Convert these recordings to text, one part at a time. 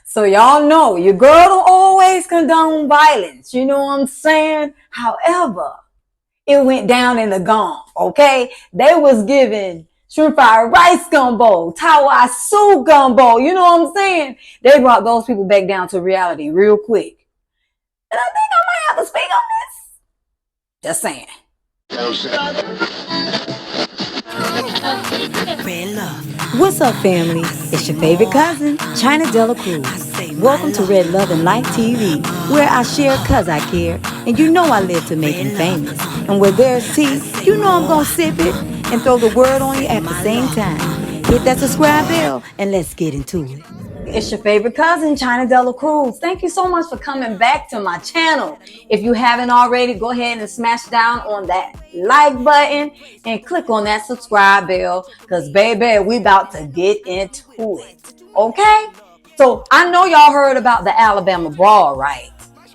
So y'all know your girl don't always condone violence. You know what I'm saying? However, it went down in the Gulf, okay? They was giving shrimp fried rice gumbo, Taiwan soup gumbo. You know what I'm saying? They brought those people back down to reality real quick. And I think I might have to speak on this. Just saying. What's up, family? It's your favorite cousin, China Dela Cruz. Welcome to Red Love and Life TV, where I share cause I care, and you know I live to make him famous. And where there's tea, you know I'm gonna sip it and throw the word on you at the same time. Hit that subscribe bell and let's get into it. It's your favorite cousin, China Dela Cruz. Thank you so much for coming back to my channel. If you haven't already, go ahead and smash down on that like button and click on that subscribe bell, because baby, we about to get into it. Okay? So I know y'all heard about the Alabama Brawl, right?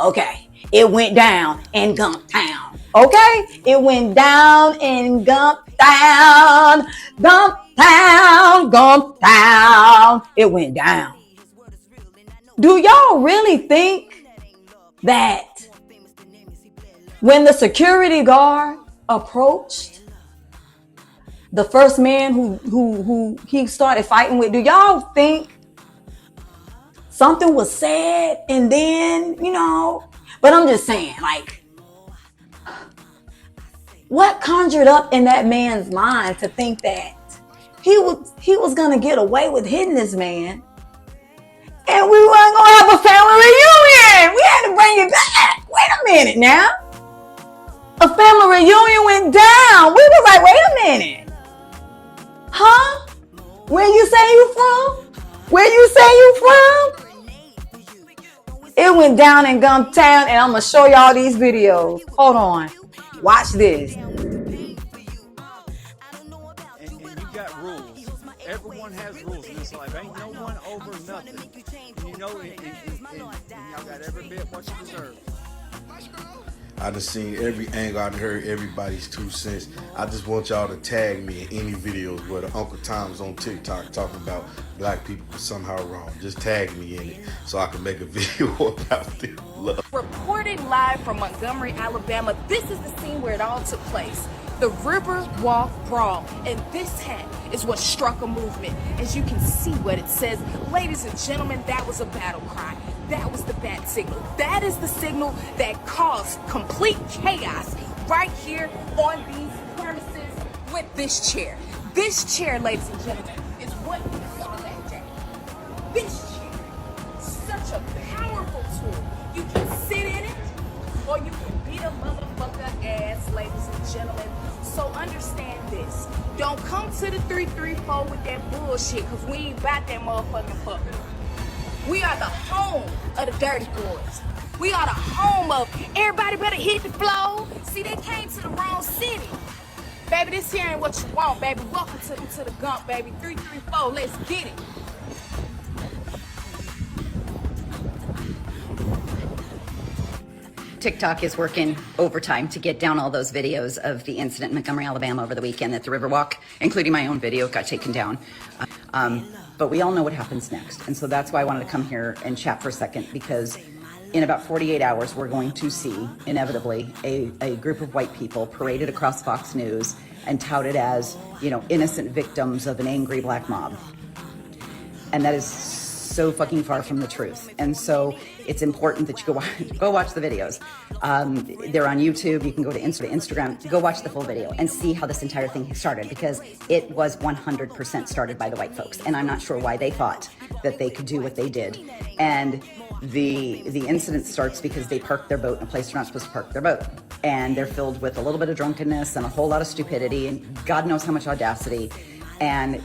Okay. It went down in Gump Town. Okay? It went down in Gump Town. Gump Town. Gump Town. It went down. Do y'all really think that when the security guard approached the first man who he started fighting with, do y'all think something was said and then, but I'm just saying, like, what conjured up in that man's mind to think that he was gonna get away with hitting this man? And we weren't going to have a family reunion. We had to bring it back. Wait a minute now. A family reunion went down. We was like, wait a minute. Huh? Where you say you from? Where you say you from? It went down in Gump Town, and I'm going to show y'all these videos. Hold on. Watch this. And you got rules. Everyone has rules in this life. Ain't no one over nothing. And y'all got every bit what you deserve. I done seen every angle, I done heard everybody's 2 cents. I just want y'all to tag me in any videos where the Uncle Tom's on TikTok talking about black people were somehow wrong. Just tag me in it so I can make a video about this love. Reporting live from Montgomery, Alabama, this is the scene where it all took place. The Riverwalk Brawl, and this hat is what struck a movement. As you can see what it says, ladies and gentlemen, that was a battle cry. That was the bat signal. That is the signal that caused complete chaos right here on these premises with this chair. This chair, ladies and gentlemen, is what you saw that day. This chair, such a powerful tool. You can sit in it, or you can beat a motherfucker ass, ladies and gentlemen. So understand this. Don't come to the 334 with that bullshit, because we ain't about that motherfucking puppet. We are the home of the dirty boys. We are the home of everybody better hit the floor. See, they came to the wrong city. Baby, this here ain't what you want, baby. Welcome to the Gump, baby. 334, let's get it. TikTok is working overtime to get down all those videos of the incident in Montgomery, Alabama over the weekend at the Riverwalk, including my own video got taken down. But we all know what happens next. And so that's why I wanted to come here and chat for a second, because in about 48 hours, we're going to see, inevitably, a group of white people paraded across Fox News and touted as, innocent victims of an angry black mob. And that is so fucking far from the truth. And so it's important that you go watch the videos. They're on YouTube. You can go to Instagram, go watch the full video and see how this entire thing started, because it was 100% started by the white folks. And I'm not sure why they thought that they could do what they did. And the incident starts because they parked their boat in a place they're not supposed to park their boat. And they're filled with a little bit of drunkenness and a whole lot of stupidity and God knows how much audacity, and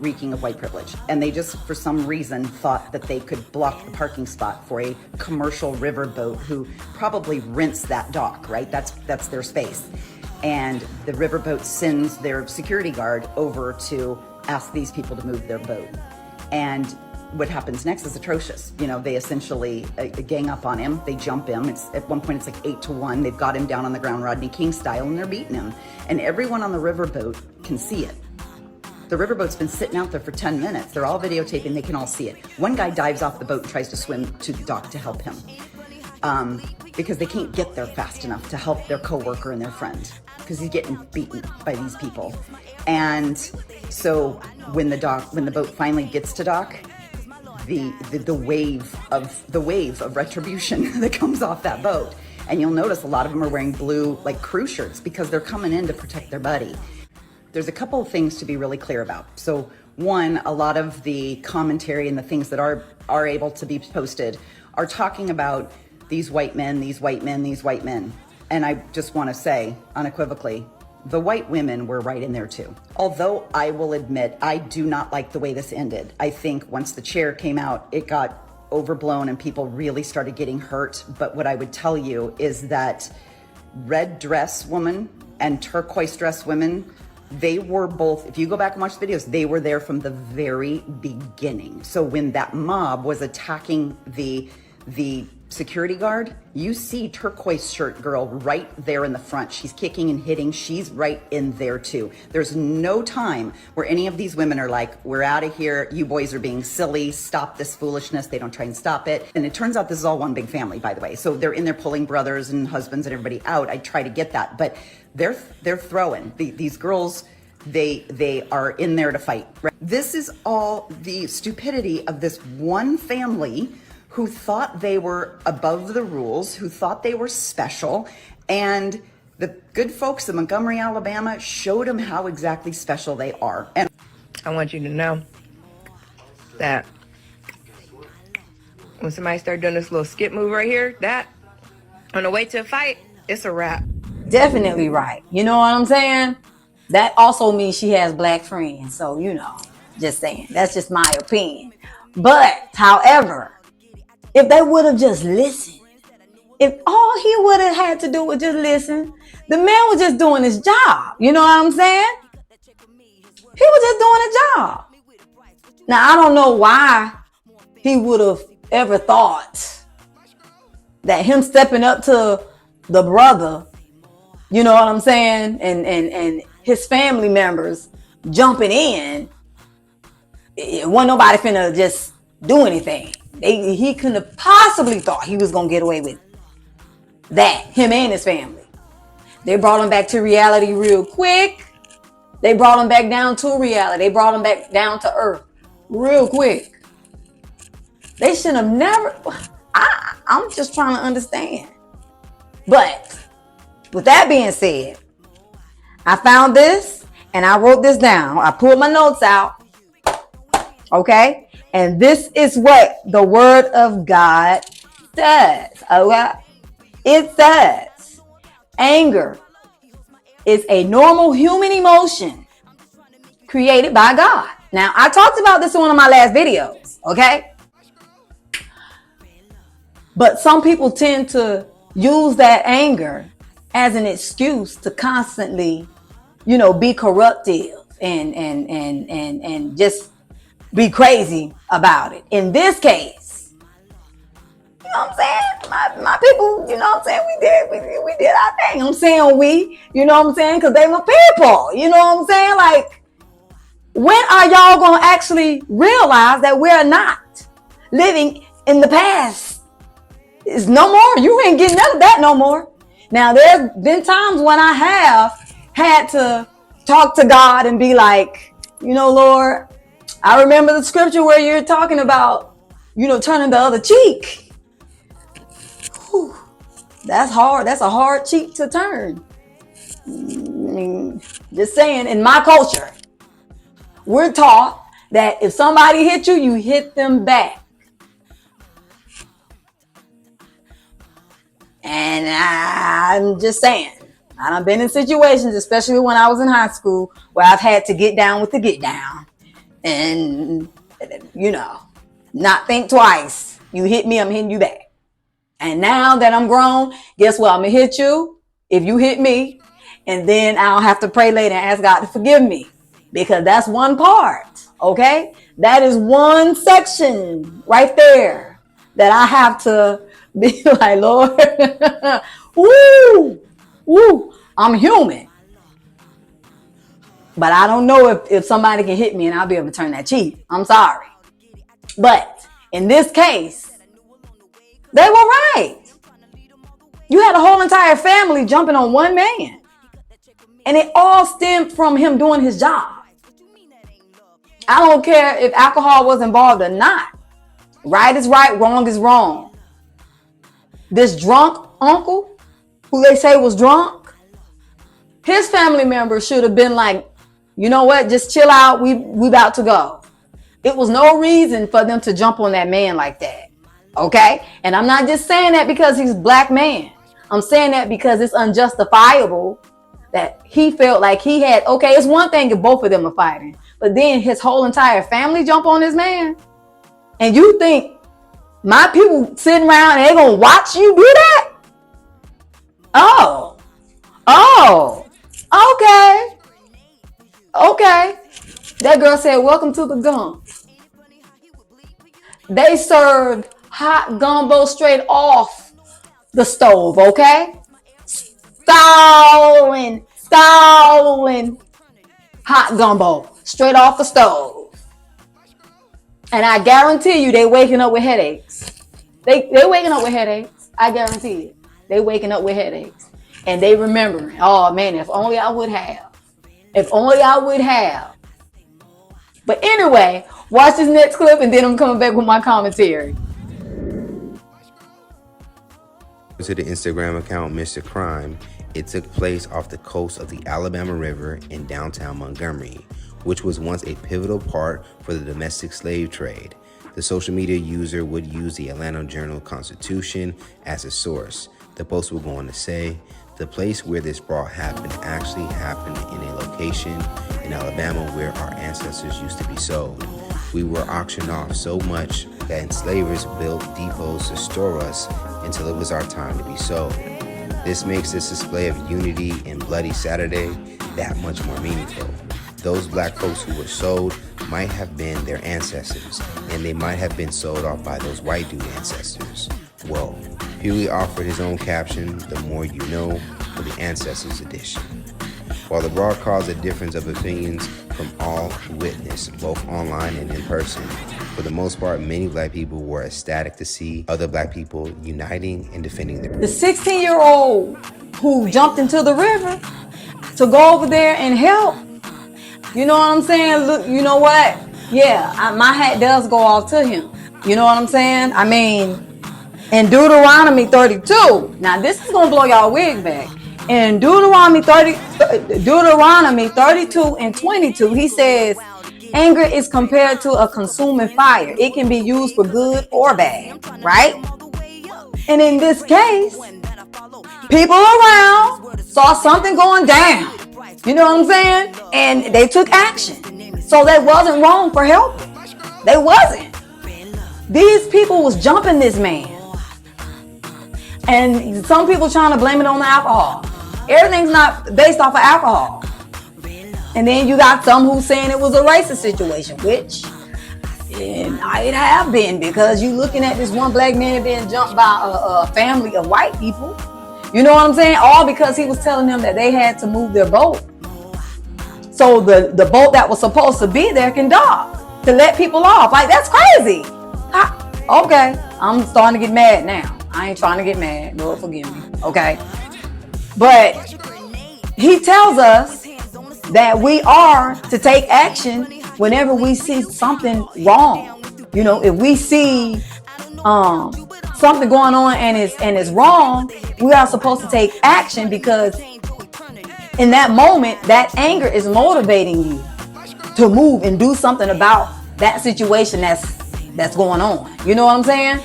reeking of white privilege. And they just, for some reason, thought that they could block the parking spot for a commercial riverboat who probably rents that dock, right? That's their space. And the riverboat sends their security guard over to ask these people to move their boat. And what happens next is atrocious. They essentially gang up on him. They jump him. At one point, it's like 8-1. They've got him down on the ground, Rodney King style, and they're beating him. And everyone on the riverboat can see it. The riverboat's been sitting out there for 10 minutes. They're all videotaping. They can all see it. One guy dives off the boat and tries to swim to the dock to help him because they can't get there fast enough to help their coworker and their friend because he's getting beaten by these people. And so when the boat finally gets to dock, the wave of retribution that comes off that boat. And you'll notice a lot of them are wearing blue like crew shirts because they're coming in to protect their buddy. There's a couple of things to be really clear about. So one, a lot of the commentary and the things that are able to be posted are talking about these white men, these white men, these white men. And I just want to say unequivocally, the white women were right in there too. Although I will admit, I do not like the way this ended. I think once the chair came out, it got overblown and people really started getting hurt. But what I would tell you is that red dress woman and turquoise dress women, they were both, if you go back and watch the videos, they were there from the very beginning. So when that mob was attacking the security guard, you see turquoise shirt girl right there in the front. She's kicking and hitting. She's right in there too. There's no time where any of these women are like, we're out of here. You boys are being silly. Stop this foolishness. They don't try and stop it. And it turns out this is all one big family, by the way. So they're in there pulling brothers and husbands and everybody out. I try to get that, but they're throwing these girls. They are in there to fight. This is all the stupidity of this one family who thought they were above the rules, who thought they were special, and the good folks of Montgomery, Alabama showed them how exactly special they are. And I want you to know that when somebody started doing this little skip move right here, that on the way to a fight, it's a wrap. Definitely right. You know what I'm saying? That also means she has black friends. So, just saying. That's just my opinion. But, however, if they would have just listened, if all he would have had to do was just listen, the man was just doing his job. You know what I'm saying? He was just doing a job. Now, I don't know why he would have ever thought that him stepping up to the brother, you know what I'm saying, and his family members jumping in, wasn't nobody finna just do anything. He couldn't have possibly thought he was going to get away with that, him and his family. They brought him back to reality real quick. They brought him back down to reality. They brought him back down to earth real quick. They should have never. I'm just trying to understand. But with that being said, I found this and I wrote this down. I pulled my notes out. Okay? And this is what the word of God says. Okay? It says, anger is a normal human emotion created by God. Now, I talked about this in one of my last videos. Okay? But some people tend to use that anger as an excuse to constantly, be corruptive and just be crazy about it. In this case, you know what I'm saying? My people, you know what I'm saying? We did our thing. I'm saying we, you know what I'm saying? Because they my people. You know what I'm saying? Like, when are y'all going to actually realize that we're not living in the past? It's no more. You ain't getting none of that no more. Now, there's been times when I have had to talk to God and be like, Lord, I remember the scripture where you're talking about, turning the other cheek. Whew, that's hard. That's a hard cheek to turn. I mean, just saying, in my culture, we're taught that if somebody hit you, you hit them back. And I'm just saying, I've been in situations, especially when I was in high school, where I've had to get down with the get down. And, not think twice. You hit me, I'm hitting you back. And now that I'm grown, guess what? I'm going to hit you if you hit me. And then I'll have to pray later and ask God to forgive me. Because that's one part, okay? That is one section right there that I have to be like, Lord, woo, I'm human. But I don't know if somebody can hit me and I'll be able to turn that cheek. I'm sorry. But in this case, they were right. You had a whole entire family jumping on one man. And it all stemmed from him doing his job. I don't care if alcohol was involved or not. Right is right, wrong is wrong. This drunk uncle, who they say was drunk, his family members should have been like, you know what, just chill out, we about to go. It was no reason for them to jump on that man like that. Okay? And I'm not just saying that because he's a black man. I'm saying that because it's unjustifiable that he felt like he had, okay, it's one thing if both of them are fighting, but then his whole entire family jump on this man. And you think my people sitting around and they gonna watch you do that? Oh, okay. That girl said, welcome to the gun. They served hot gumbo straight off the stove, okay? Stolen hot gumbo straight off the stove. And I guarantee you they waking up with headaches. They waking up with headaches. I guarantee it. They waking up with headaches. And they remembering, oh man, if only I would have. If only I would have. But anyway, watch this next clip and then I'm coming back with my commentary. To the Instagram account Mr. Crime, it took place off the coast of the Alabama River in downtown Montgomery, which was once a pivotal part for the domestic slave trade. The social media user would use the Atlanta Journal-Constitution as a source. The post would go on to say, the place where this brawl happened actually happened in a location in Alabama where our ancestors used to be sold. We were auctioned off so much that enslavers built depots to store us until it was our time to be sold. This makes this display of unity in Bloody Saturday that much more meaningful. Those black folks who were sold might have been their ancestors, and they might have been sold off by those white dude ancestors. Whoa. Huey offered his own caption, The More You Know, for the Ancestors edition. While the brawl caused a difference of opinions from all who witnessed, both online and in person, for the most part, many black people were ecstatic to see other black people uniting and defending their... The 16-year-old who jumped into the river to go over there and help, you know what I'm saying? Look, you know what? Yeah, my hat does go off to him. You know what I'm saying? I mean, in Deuteronomy 32, now this is going to blow y'all wig back. In Deuteronomy 32 and 22, he says, anger is compared to a consuming fire. It can be used for good or bad, right? And in this case, people around saw something going down. You know what I'm saying? And they took action. So they wasn't wrong for helping. They wasn't. These people was jumping this man. And some people trying to blame it on the alcohol. Everything's not based off of alcohol. And then you got some who saying it was a racist situation, which it have been, because you looking at this one black man being jumped by a family of white people. You know what I'm saying? All because he was telling them that they had to move their boat. So the boat that was supposed to be there can dock to let people off. Like, that's crazy. Okay, I'm starting to get mad now. I ain't trying to get mad. Lord forgive me. Okay. But he tells us that we are to take action whenever we see something wrong. You know, if we see something going on and it's wrong, we are supposed to take action, because in that moment, that anger is motivating you to move and do something about that situation that's going on. You know what I'm saying?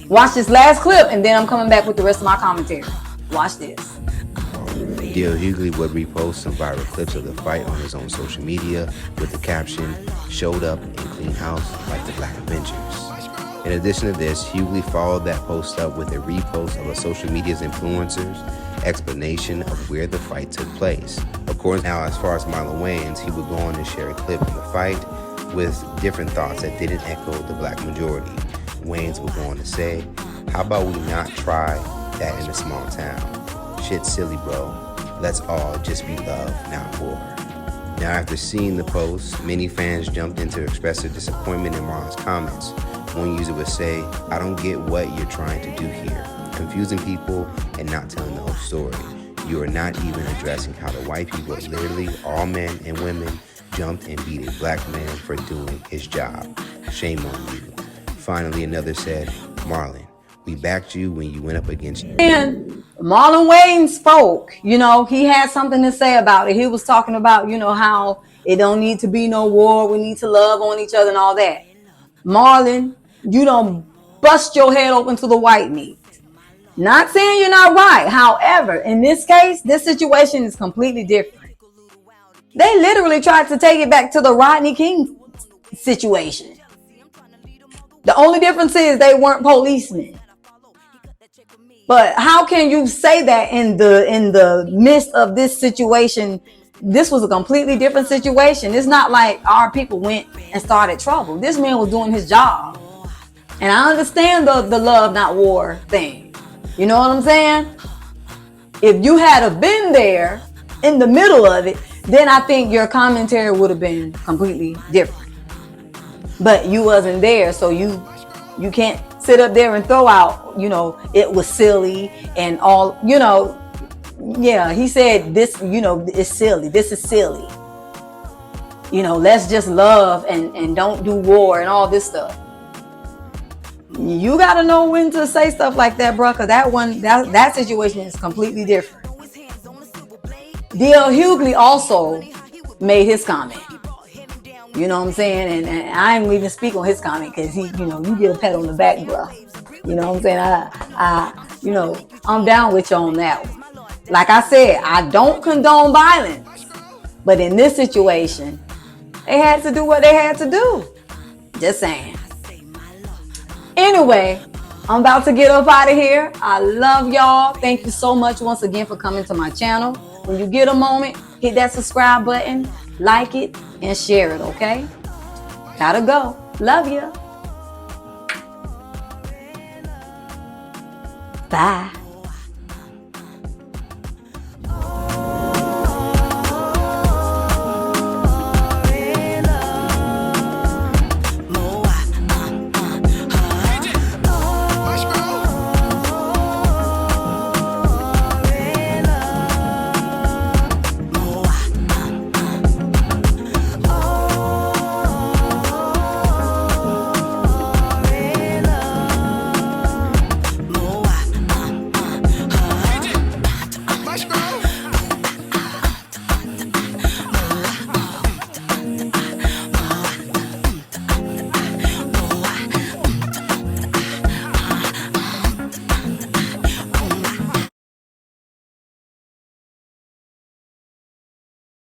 Watch this last clip and then I'm coming back with the rest of my commentary. Watch this. D.L. Hughley would repost some viral clips of the fight on his own social media with the caption, showed up in clean house like the Black Avengers. In addition to this, Hughley followed that post up with a repost of a social media's influencer's explanation of where the fight took place. Of course, now as far as Marlon Wayans, he would go on to share a clip from the fight with different thoughts that didn't echo the black majority. Wayans would go on to say, how about we not try that in a small town? Shit silly, bro. Let's all just be love, not war. Now, after seeing the post, many fans jumped in to express their disappointment in Marlon's comments. One user would say, "I don't get what you're trying to do here. Confusing people and not telling the whole story. You are not even addressing how the white people, literally all men and women, jumped and beat a black man for doing his job. Shame on you." Finally, another said, "Marlon, we backed you when you went up against..." And Marlon Wayne spoke. You know, he had something to say about it. He was talking about, you know, how it don't need to be no war. We need to love on each other and all that. Marlon, you don't bust your head open to the white meat. Not saying you're not right. However, in this case, this situation is completely different. They literally tried to take it back to the Rodney King situation. The only difference is they weren't policemen. But how can you say that in the midst of this situation? This was a completely different situation. It's not like our people went and started trouble. This man was doing his job. And I understand the love, not war thing. You know what I'm saying? If you had have been there in the middle of it, then I think your commentary would have been completely different. But you wasn't there, so you can't sit up there and throw out, you know, it was silly and all, you know. Yeah, he said this, you know, it's silly. This is silly. You know, let's just love and don't do war and all this stuff. You got to know when to say stuff like that, bro, because that situation is completely different. D.L. Hughley also made his comment. You know what I'm saying? And I ain't even speak on his comment because he, you know, you get a pat on the back, bro. You know what I'm saying? I you know, I'm down with you on that one. Like I said, I don't condone violence. But in this situation, they had to do what they had to do. Just saying. Anyway, I'm about to get up out of here. I love y'all. Thank you so much once again for coming to my channel. When you get a moment, hit that subscribe button, like it, and share it, okay? Gotta go. Love you. Bye.